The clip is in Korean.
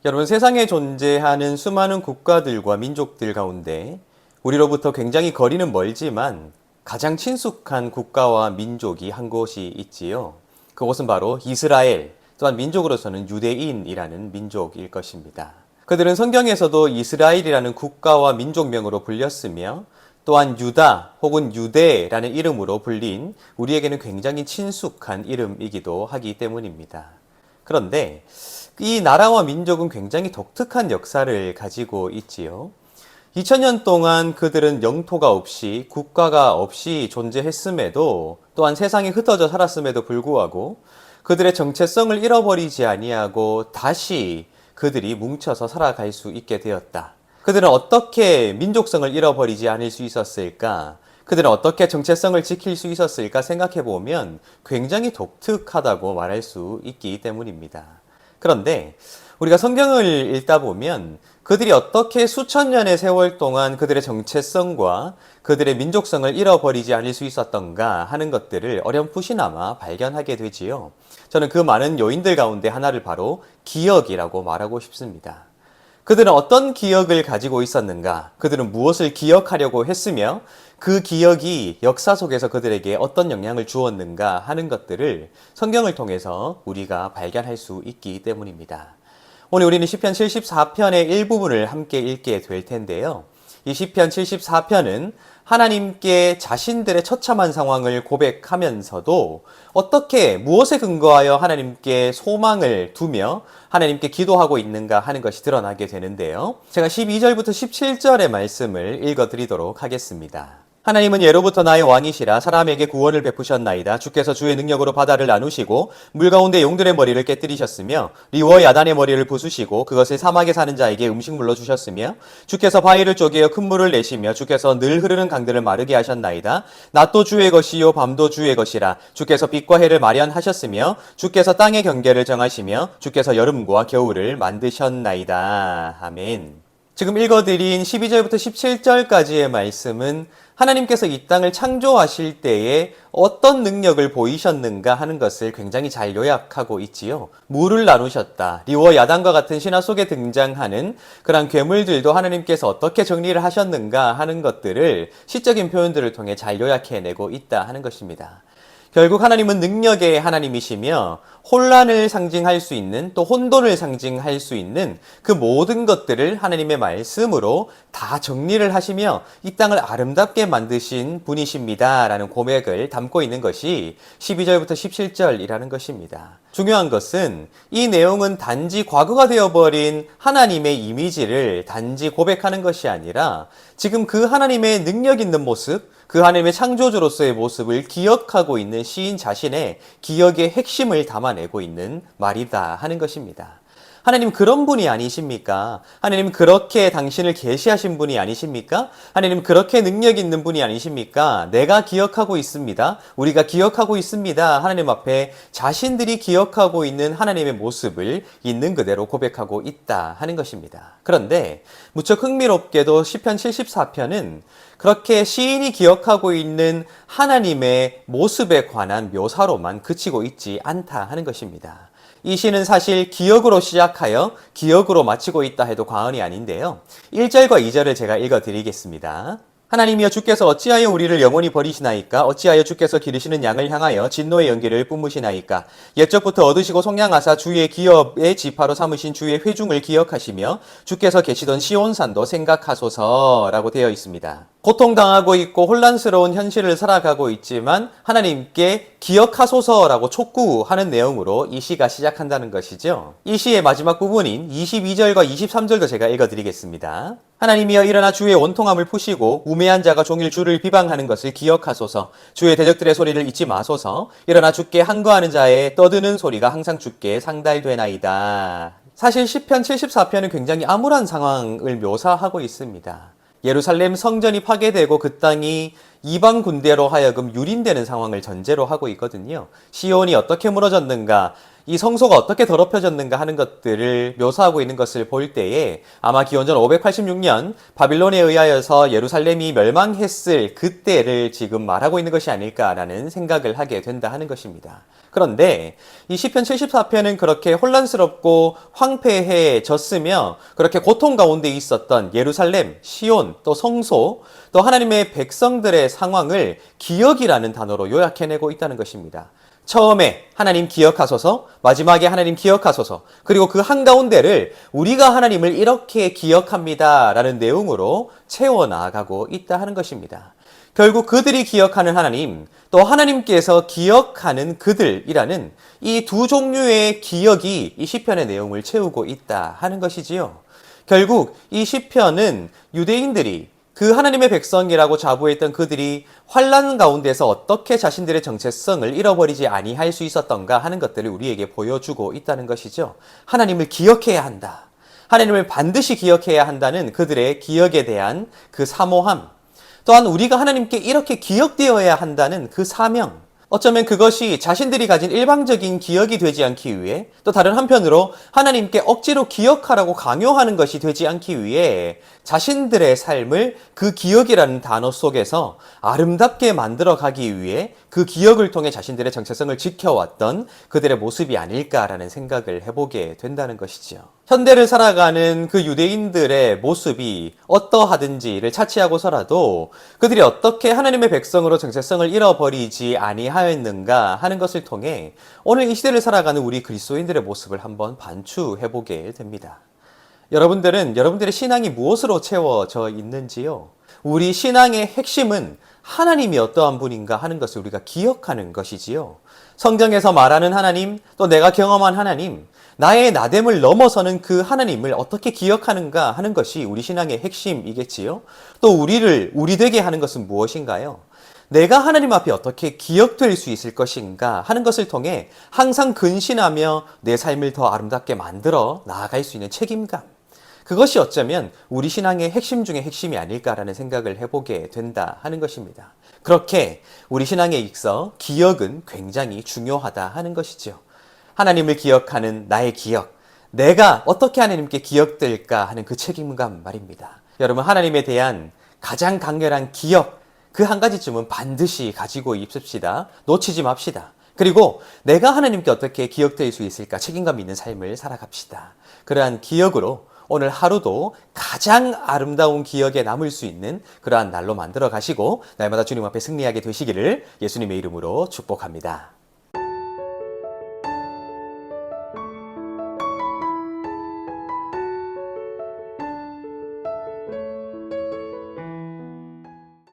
여러분, 세상에 존재하는 수많은 국가들과 민족들 가운데 우리로부터 굉장히 거리는 멀지만 가장 친숙한 국가와 민족이 한 곳이 있지요. 그곳은 바로 이스라엘, 또한 민족으로서는 유대인이라는 민족일 것입니다. 그들은 성경에서도 이스라엘이라는 국가와 민족명으로 불렸으며 또한 유다 혹은 유대라는 이름으로 불린 우리에게는 굉장히 친숙한 이름이기도 하기 때문입니다. 그런데 이 나라와 민족은 굉장히 독특한 역사를 가지고 있지요. 2000년 동안 그들은 영토가 없이 국가가 없이 존재했음에도 또한 세상에 흩어져 살았음에도 불구하고 그들의 정체성을 잃어버리지 아니하고 다시 그들이 뭉쳐서 살아갈 수 있게 되었다. 그들은 어떻게 민족성을 잃어버리지 않을 수 있었을까? 그들은 어떻게 정체성을 지킬 수 있었을까 생각해 보면 굉장히 독특하다고 말할 수 있기 때문입니다. 그런데 우리가 성경을 읽다 보면 그들이 어떻게 수천 년의 세월 동안 그들의 정체성과 그들의 민족성을 잃어버리지 않을 수 있었던가 하는 것들을 어렴풋이나마 발견하게 되지요. 저는 그 많은 요인들 가운데 하나를 바로 기억이라고 말하고 싶습니다. 그들은 어떤 기억을 가지고 있었는가? 그들은 무엇을 기억하려고 했으며 그 기억이 역사 속에서 그들에게 어떤 영향을 주었는가 하는 것들을 성경을 통해서 우리가 발견할 수 있기 때문입니다. 오늘 우리는 시편 74편의 일부분을 함께 읽게 될 텐데요. 이 시편 74편은 하나님께 자신들의 처참한 상황을 고백하면서도 어떻게 무엇에 근거하여 하나님께 소망을 두며 하나님께 기도하고 있는가 하는 것이 드러나게 되는데요. 제가 12절부터 17절의 말씀을 읽어드리도록 하겠습니다. 하나님은 예로부터 나의 왕이시라 사람에게 구원을 베푸셨나이다. 주께서 주의 능력으로 바다를 나누시고 물 가운데 용들의 머리를 깨뜨리셨으며 리워 야단의 머리를 부수시고 그것을 사막에 사는 자에게 음식물로 주셨으며 주께서 바위를 쪼개어 큰 물을 내시며 주께서 늘 흐르는 강들을 마르게 하셨나이다. 낮도 주의 것이요 밤도 주의 것이라. 주께서 빛과 해를 마련하셨으며 주께서 땅의 경계를 정하시며 주께서 여름과 겨울을 만드셨나이다. 아멘. 지금 읽어드린 12절부터 17절까지의 말씀은 하나님께서 이 땅을 창조하실 때에 어떤 능력을 보이셨는가 하는 것을 굉장히 잘 요약하고 있지요. 물을 나누셨다. 리워 야단과 같은 신화 속에 등장하는 그런 괴물들도 하나님께서 어떻게 정리를 하셨는가 하는 것들을 시적인 표현들을 통해 잘 요약해내고 있다 하는 것입니다. 결국 하나님은 능력의 하나님이시며 혼란을 상징할 수 있는 또 혼돈을 상징할 수 있는 그 모든 것들을 하나님의 말씀으로 다 정리를 하시며 이 땅을 아름답게 만드신 분이십니다 라는 고백을 담고 있는 것이 12절부터 17절이라는 것입니다. 중요한 것은 이 내용은 단지 과거가 되어버린 하나님의 이미지를 단지 고백하는 것이 아니라 지금 그 하나님의 능력 있는 모습, 그 하나님의 창조주로서의 모습을 기억하고 있는 시인 자신의 기억의 핵심을 담아내고 있는 말이다 하는 것입니다. 하나님 그런 분이 아니십니까? 하나님 그렇게 당신을 계시하신 분이 아니십니까? 하나님 그렇게 능력 있는 분이 아니십니까? 내가 기억하고 있습니다. 우리가 기억하고 있습니다. 하나님 앞에 자신들이 기억하고 있는 하나님의 모습을 있는 그대로 고백하고 있다 하는 것입니다. 그런데 무척 흥미롭게도 시편 74편은 그렇게 시인이 기억하고 있는 하나님의 모습에 관한 묘사로만 그치고 있지 않다 하는 것입니다. 이 시는 사실 기억으로 시작하여 기억으로 마치고 있다 해도 과언이 아닌데요. 1절과 2절을 제가 읽어드리겠습니다. 하나님이여 주께서 어찌하여 우리를 영원히 버리시나이까? 어찌하여 주께서 기르시는 양을 향하여 진노의 연기를 뿜으시나이까? 옛적부터 얻으시고 속량하사 주의 기업의 지파로 삼으신 주의 회중을 기억하시며 주께서 계시던 시온산도 생각하소서라고 되어 있습니다. 고통당하고 있고 혼란스러운 현실을 살아가고 있지만 하나님께 기억하소서라고 촉구하는 내용으로 이 시가 시작한다는 것이죠. 이 시의 마지막 부분인 22절과 23절도 제가 읽어드리겠습니다. 하나님이여 일어나 주의 원통함을 푸시고 우매한 자가 종일 주를 비방하는 것을 기억하소서. 주의 대적들의 소리를 잊지 마소서. 일어나 주께 항거하는 자의 떠드는 소리가 항상 주께 상달되나이다. 사실 시편 74편은 굉장히 암울한 상황을 묘사하고 있습니다. 예루살렘 성전이 파괴되고 그 땅이 이방 군대로 하여금 유린되는 상황을 전제로 하고 있거든요. 시온이 어떻게 무너졌는가? 이 성소가 어떻게 더럽혀졌는가 하는 것들을 묘사하고 있는 것을 볼 때에 아마 기원전 586년 바빌론에 의하여서 예루살렘이 멸망했을 그때를 지금 말하고 있는 것이 아닐까라는 생각을 하게 된다 하는 것입니다. 그런데 이 시편 74편은 그렇게 혼란스럽고 황폐해졌으며 그렇게 고통 가운데 있었던 예루살렘, 시온, 또 성소, 또 하나님의 백성들의 상황을 기억이라는 단어로 요약해내고 있다는 것입니다. 처음에 하나님 기억하소서, 마지막에 하나님 기억하소서, 그리고 그 한가운데를 우리가 하나님을 이렇게 기억합니다 라는 내용으로 채워나가고 있다 하는 것입니다. 결국 그들이 기억하는 하나님, 또 하나님께서 기억하는 그들이라는 이 두 종류의 기억이 이 시편의 내용을 채우고 있다 하는 것이지요. 결국 이 시편은 유대인들이 그 하나님의 백성이라고 자부했던 그들이 환난 가운데서 어떻게 자신들의 정체성을 잃어버리지 아니할 수 있었던가 하는 것들을 우리에게 보여주고 있다는 것이죠. 하나님을 기억해야 한다. 하나님을 반드시 기억해야 한다는 그들의 기억에 대한 그 사모함. 또한 우리가 하나님께 이렇게 기억되어야 한다는 그 사명. 어쩌면 그것이 자신들이 가진 일방적인 기억이 되지 않기 위해 또 다른 한편으로 하나님께 억지로 기억하라고 강요하는 것이 되지 않기 위해 자신들의 삶을 그 기억이라는 단어 속에서 아름답게 만들어 가기 위해 그 기억을 통해 자신들의 정체성을 지켜왔던 그들의 모습이 아닐까라는 생각을 해보게 된다는 것이죠. 현대를 살아가는 그 유대인들의 모습이 어떠하든지를 차치하고서라도 그들이 어떻게 하나님의 백성으로 정체성을 잃어버리지 아니하였는가 하는 것을 통해 오늘 이 시대를 살아가는 우리 그리스도인들의 모습을 한번 반추해보게 됩니다. 여러분들은 여러분들의 신앙이 무엇으로 채워져 있는지요? 우리 신앙의 핵심은 하나님이 어떠한 분인가 하는 것을 우리가 기억하는 것이지요. 성경에서 말하는 하나님, 또 내가 경험한 하나님, 나의 나됨을 넘어서는 그 하나님을 어떻게 기억하는가 하는 것이 우리 신앙의 핵심이겠지요. 또 우리 되게 하는 것은 무엇인가요? 내가 하나님 앞에 어떻게 기억될 수 있을 것인가 하는 것을 통해 항상 근신하며 내 삶을 더 아름답게 만들어 나아갈 수 있는 책임감. 그것이 어쩌면 우리 신앙의 핵심 중에 핵심이 아닐까라는 생각을 해보게 된다 하는 것입니다. 그렇게 우리 신앙에 있어 기억은 굉장히 중요하다 하는 것이죠. 하나님을 기억하는 나의 기억, 내가 어떻게 하나님께 기억될까 하는 그 책임감 말입니다. 여러분, 하나님에 대한 가장 강렬한 기억, 그 한 가지쯤은 반드시 가지고 있읍시다. 놓치지 맙시다. 그리고 내가 하나님께 어떻게 기억될 수 있을까 책임감 있는 삶을 살아갑시다. 그러한 기억으로 오늘 하루도 가장 아름다운 기억에 남을 수 있는 그러한 날로 만들어 가시고 날마다 주님 앞에 승리하게 되시기를 예수님의 이름으로 축복합니다.